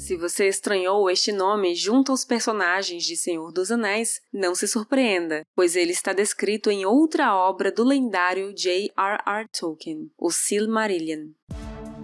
Se você estranhou este nome junto aos personagens de Senhor dos Anéis, não se surpreenda, pois ele está descrito em outra obra do lendário J.R.R. Tolkien, o Silmarillion.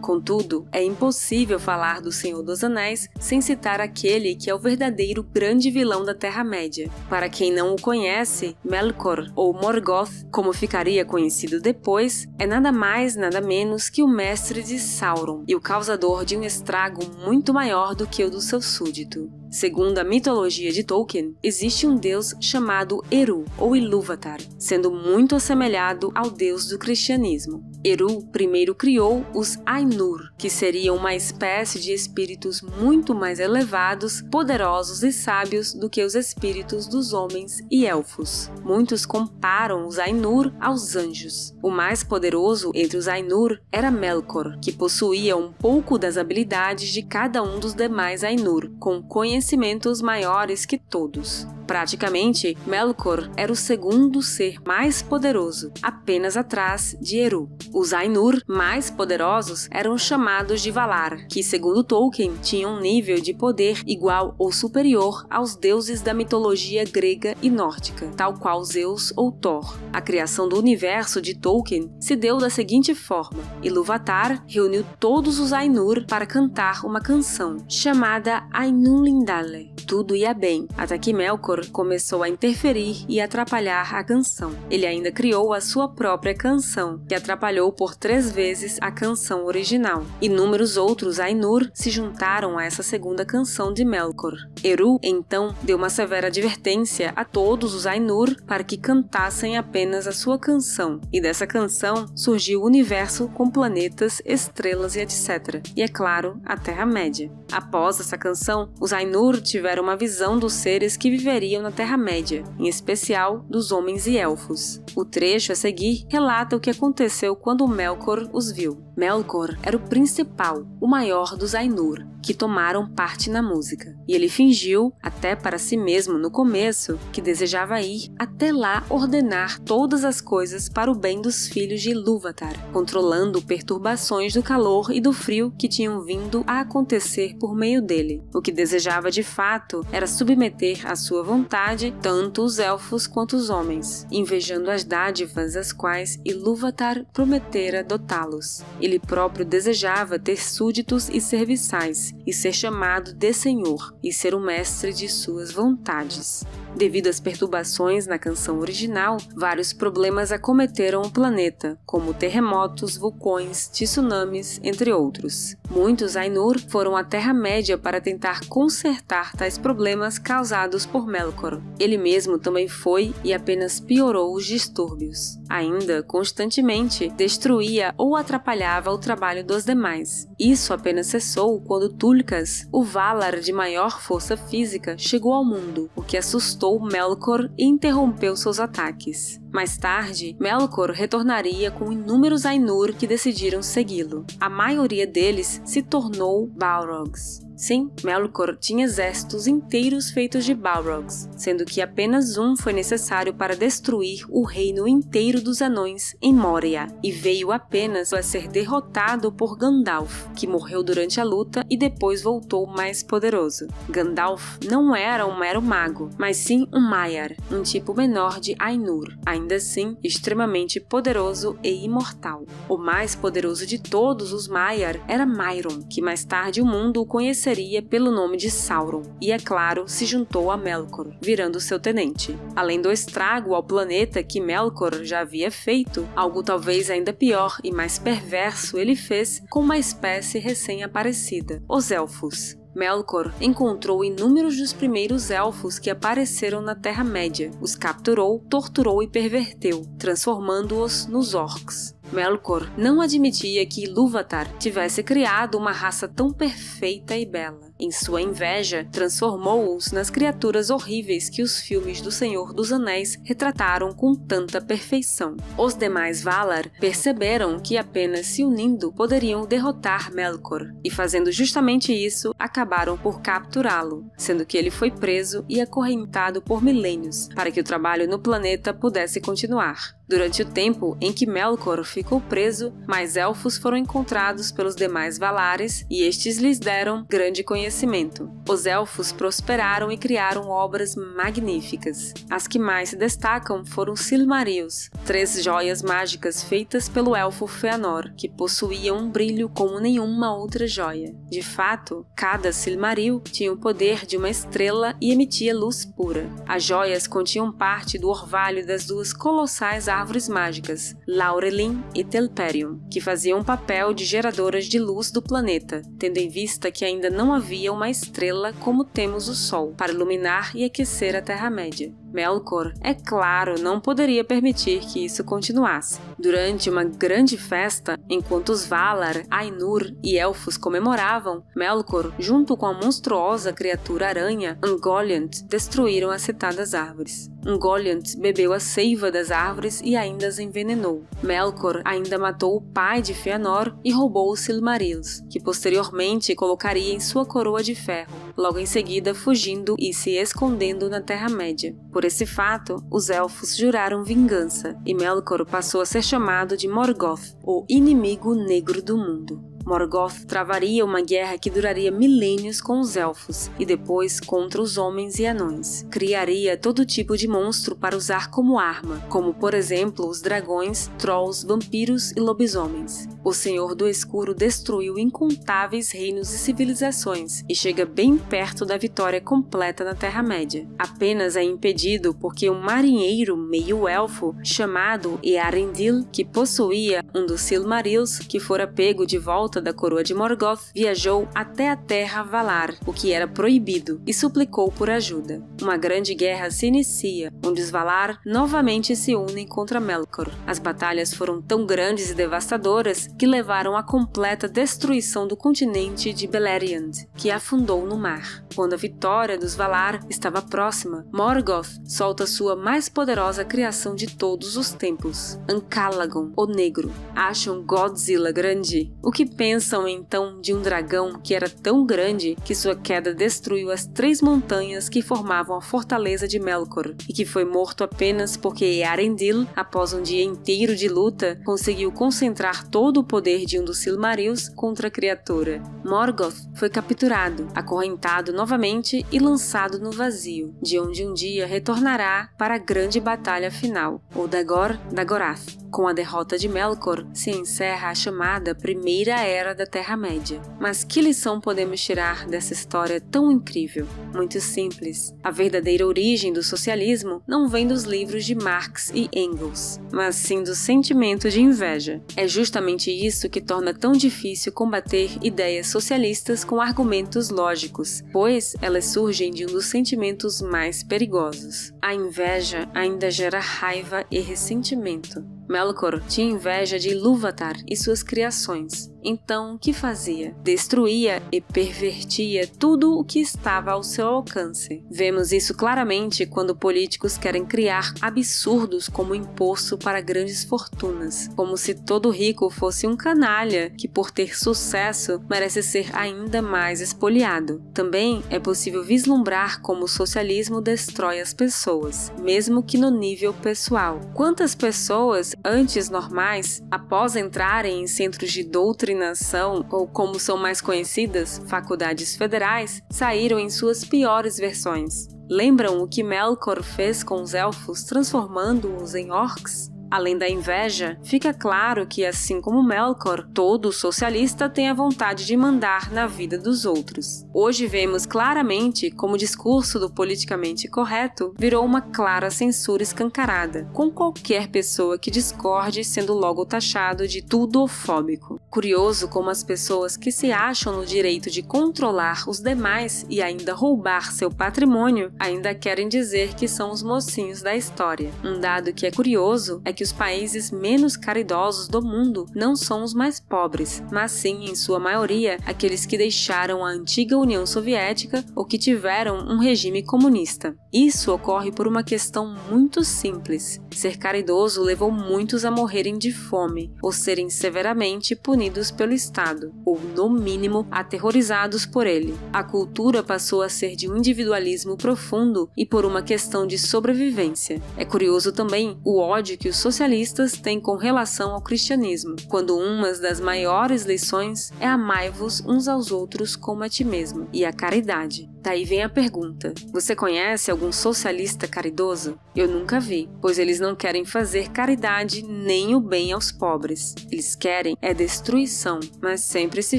Contudo, é impossível falar do Senhor dos Anéis sem citar aquele que é o verdadeiro grande vilão da Terra-média. Para quem não o conhece, Melkor, ou Morgoth, como ficaria conhecido depois, é nada mais nada menos que o mestre de Sauron e o causador de um estrago muito maior do que o do seu súdito. Segundo a mitologia de Tolkien, existe um deus chamado Eru, ou Ilúvatar, sendo muito assemelhado ao deus do cristianismo. Eru primeiro criou os Ainur, que seriam uma espécie de espíritos muito mais elevados, poderosos e sábios do que os espíritos dos homens e elfos. Muitos comparam os Ainur aos anjos. O mais poderoso entre os Ainur era Melkor, que possuía um pouco das habilidades de cada um dos demais Ainur, com conhecimentos maiores que todos. Praticamente, Melkor era o segundo ser mais poderoso, apenas atrás de Eru. Os Ainur mais poderosos eram chamados de Valar, que, segundo Tolkien, tinham um nível de poder igual ou superior aos deuses da mitologia grega e nórdica, tal qual Zeus ou Thor. A criação do universo de Tolkien se deu da seguinte forma: Ilúvatar reuniu todos os Ainur para cantar uma canção, chamada Ainulindale. Tudo ia bem, até que Melkor começou a interferir e atrapalhar a canção. Ele ainda criou a sua própria canção, que atrapalhou por 3 vezes a canção original. Inúmeros outros Ainur se juntaram a essa segunda canção de Melkor. Eru, então, deu uma severa advertência a todos os Ainur para que cantassem apenas a sua canção, e dessa canção surgiu o universo com planetas, estrelas e etc. E, é claro, a Terra-média. Após essa canção, os Ainur tiveram uma visão dos seres que viveriam na Terra-média, em especial dos homens e elfos. O trecho a seguir relata o que aconteceu quando Melkor os viu. Melkor era o principal, o maior dos Ainur, que tomaram parte na música. E ele fingiu, até para si mesmo no começo, que desejava ir até lá ordenar todas as coisas para o bem dos filhos de Ilúvatar, controlando perturbações do calor e do frio que tinham vindo a acontecer por meio dele. O que desejava de fato era submeter à sua vontade tanto os elfos quanto os homens, invejando as dádivas às quais Ilúvatar prometera dotá-los. Ele próprio desejava ter súditos e serviçais, e ser chamado de Senhor, e ser o mestre de suas vontades. Devido às perturbações na canção original, vários problemas acometeram o planeta, como terremotos, vulcões, tsunamis, entre outros. Muitos Ainur foram à Terra-média para tentar consertar tais problemas causados por Melkor. Ele mesmo também foi e apenas piorou os distúrbios. Ainda, constantemente, destruía ou atrapalhava o trabalho dos demais. Isso apenas cessou quando Tulkas, o Valar de maior força física, chegou ao mundo, o que assustou Melkor e interrompeu seus ataques. Mais tarde, Melkor retornaria com inúmeros Ainur que decidiram segui-lo. A maioria deles se tornou Balrogs. Sim, Melkor tinha exércitos inteiros feitos de Balrogs, sendo que apenas um foi necessário para destruir o reino inteiro dos anões em Moria, e veio apenas a ser derrotado por Gandalf, que morreu durante a luta e depois voltou mais poderoso. Gandalf não era um mero mago, mas sim um Maiar, um tipo menor de Ainur, ainda assim extremamente poderoso e imortal. O mais poderoso de todos os Maiar era Mairon, que mais tarde o mundo o conheceria pelo nome de Sauron, e, é claro, se juntou a Melkor, virando seu tenente. Além do estrago ao planeta que Melkor já havia feito, algo talvez ainda pior e mais perverso ele fez com uma espécie recém-aparecida, os Elfos. Melkor encontrou inúmeros dos primeiros elfos que apareceram na Terra-média, os capturou, torturou e perverteu, transformando-os nos orcs. Melkor não admitia que Ilúvatar tivesse criado uma raça tão perfeita e bela. Em sua inveja, transformou-os nas criaturas horríveis que os filmes do Senhor dos Anéis retrataram com tanta perfeição. Os demais Valar perceberam que apenas se unindo poderiam derrotar Melkor, e fazendo justamente isso, acabaram por capturá-lo, sendo que ele foi preso e acorrentado por milênios, para que o trabalho no planeta pudesse continuar. Durante o tempo em que Melkor ficou preso, mais elfos foram encontrados pelos demais Valares e estes lhes deram grande conhecimento. Os elfos prosperaram e criaram obras magníficas. As que mais se destacam foram Silmarils, 3 joias mágicas feitas pelo elfo Fëanor, que possuíam um brilho como nenhuma outra joia. De fato, cada Silmaril tinha o poder de uma estrela e emitia luz pura. As joias continham parte do orvalho das 2 colossais árvores mágicas, Laurelin e Telperion, que faziam o papel de geradoras de luz do planeta, tendo em vista que ainda não havia uma estrela como temos o Sol, para iluminar e aquecer a Terra-média. Melkor, é claro, não poderia permitir que isso continuasse. Durante uma grande festa, enquanto os Valar, Ainur e Elfos comemoravam, Melkor, junto com a monstruosa criatura aranha, Ungoliant, destruíram as citadas árvores. Ungoliant bebeu a seiva das árvores e ainda as envenenou. Melkor ainda matou o pai de Fëanor e roubou os Silmarils, que posteriormente colocaria em sua coroa de ferro, logo em seguida fugindo e se escondendo na Terra-média. Por esse fato, os elfos juraram vingança, e Melkor passou a ser chamado de Morgoth, o inimigo negro do mundo. Morgoth travaria uma guerra que duraria milênios com os elfos e depois contra os homens e anões. Criaria todo tipo de monstro para usar como arma, como por exemplo os dragões, trolls, vampiros e lobisomens. O Senhor do Escuro destruiu incontáveis reinos e civilizações e chega bem perto da vitória completa na Terra-média. Apenas é impedido porque um marinheiro meio-elfo chamado Earendil, que possuía um dos Silmarils que fora pego de volta da coroa de Morgoth, viajou até a Terra Valar, o que era proibido, e suplicou por ajuda. Uma grande guerra se inicia, onde os Valar novamente se unem contra Melkor. As batalhas foram tão grandes e devastadoras que levaram à completa destruição do continente de Beleriand, que afundou no mar. Quando a vitória dos Valar estava próxima, Morgoth solta sua mais poderosa criação de todos os tempos, Ancalagon, o Negro. Acham Godzilla grande? O que pensam então de um dragão que era tão grande que sua queda destruiu as 3 montanhas que formavam a fortaleza de Melkor e que foi morto apenas porque Earendil, após um dia inteiro de luta, conseguiu concentrar todo o poder de um dos Silmarils contra a criatura. Morgoth foi capturado, acorrentado novamente e lançado no vazio, de onde um dia retornará para a grande batalha final, o Dagor-Dagorath. Com a derrota de Melkor, se encerra a chamada Primeira Era da Terra-média. Mas que lição podemos tirar dessa história tão incrível? Muito simples. A verdadeira origem do socialismo não vem dos livros de Marx e Engels, mas sim do sentimento de inveja. É justamente isso que torna tão difícil combater ideias socialistas com argumentos lógicos, pois elas surgem de um dos sentimentos mais perigosos. A inveja ainda gera raiva e ressentimento. Melkor tinha inveja de Ilúvatar e suas criações. Então, o que fazia? Destruía e pervertia tudo o que estava ao seu alcance. Vemos isso claramente quando políticos querem criar absurdos como imposto para grandes fortunas, como se todo rico fosse um canalha que, por ter sucesso, merece ser ainda mais espoliado. Também é possível vislumbrar como o socialismo destrói as pessoas, mesmo que no nível pessoal. Quantas pessoas, antes normais, após entrarem em centros de doutrinação, ou como são mais conhecidas, faculdades federais, saíram em suas piores versões? Lembram o que Melkor fez com os elfos, transformando-os em orcs? Além da inveja, fica claro que, assim como Melkor, todo socialista tem a vontade de mandar na vida dos outros. Hoje vemos claramente como o discurso do politicamente correto virou uma clara censura escancarada, com qualquer pessoa que discorde sendo logo taxado de tudofóbico. Curioso como as pessoas que se acham no direito de controlar os demais e ainda roubar seu patrimônio, ainda querem dizer que são os mocinhos da história. Um dado que é curioso é que os países menos caridosos do mundo não são os mais pobres, mas sim, em sua maioria, aqueles que deixaram a antiga União Soviética ou que tiveram um regime comunista. Isso ocorre por uma questão muito simples. Ser caridoso levou muitos a morrerem de fome ou serem severamente punidos pelo Estado, ou, no mínimo, aterrorizados por ele. A cultura passou a ser de um individualismo profundo e por uma questão de sobrevivência. É curioso também o ódio que os socialistas têm com relação ao cristianismo, quando uma das maiores lições é amai-vos uns aos outros como a ti mesmo, e a caridade. Daí vem a pergunta: você conhece algum socialista caridoso? Eu nunca vi, pois eles não querem fazer caridade nem o bem aos pobres. Eles querem é destruição, mas sempre se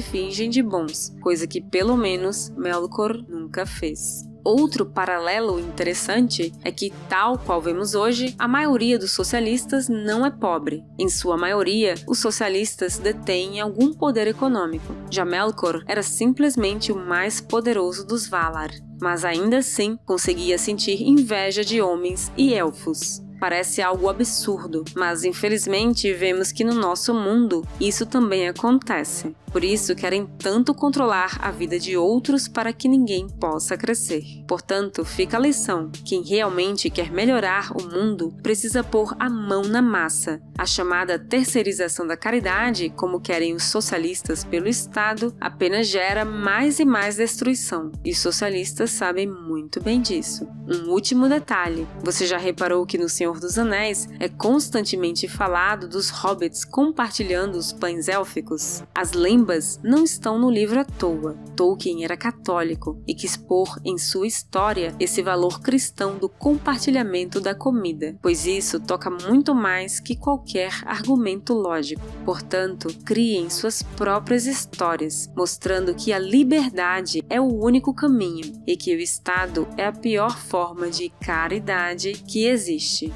fingem de bons, coisa que pelo menos Melkor nunca fez. Outro paralelo interessante é que, tal qual vemos hoje, a maioria dos socialistas não é pobre. Em sua maioria, os socialistas detêm algum poder econômico. Já Melkor era simplesmente o mais poderoso dos Valar, mas ainda assim conseguia sentir inveja de homens e elfos. Parece algo absurdo, mas infelizmente vemos que no nosso mundo isso também acontece. Por isso querem tanto controlar a vida de outros para que ninguém possa crescer. Portanto, fica a lição: quem realmente quer melhorar o mundo precisa pôr a mão na massa. A chamada terceirização da caridade, como querem os socialistas pelo Estado, apenas gera mais e mais destruição. E os socialistas sabem muito bem disso. Um último detalhe: você já reparou que no Senhor dos Anéis é constantemente falado dos hobbits compartilhando os pães élficos? As lembas não estão no livro à toa. Tolkien era católico e quis pôr em sua história esse valor cristão do compartilhamento da comida, pois isso toca muito mais que qualquer argumento lógico. Portanto, criem suas próprias histórias, mostrando que a liberdade é o único caminho e que o Estado é a pior forma de caridade que existe.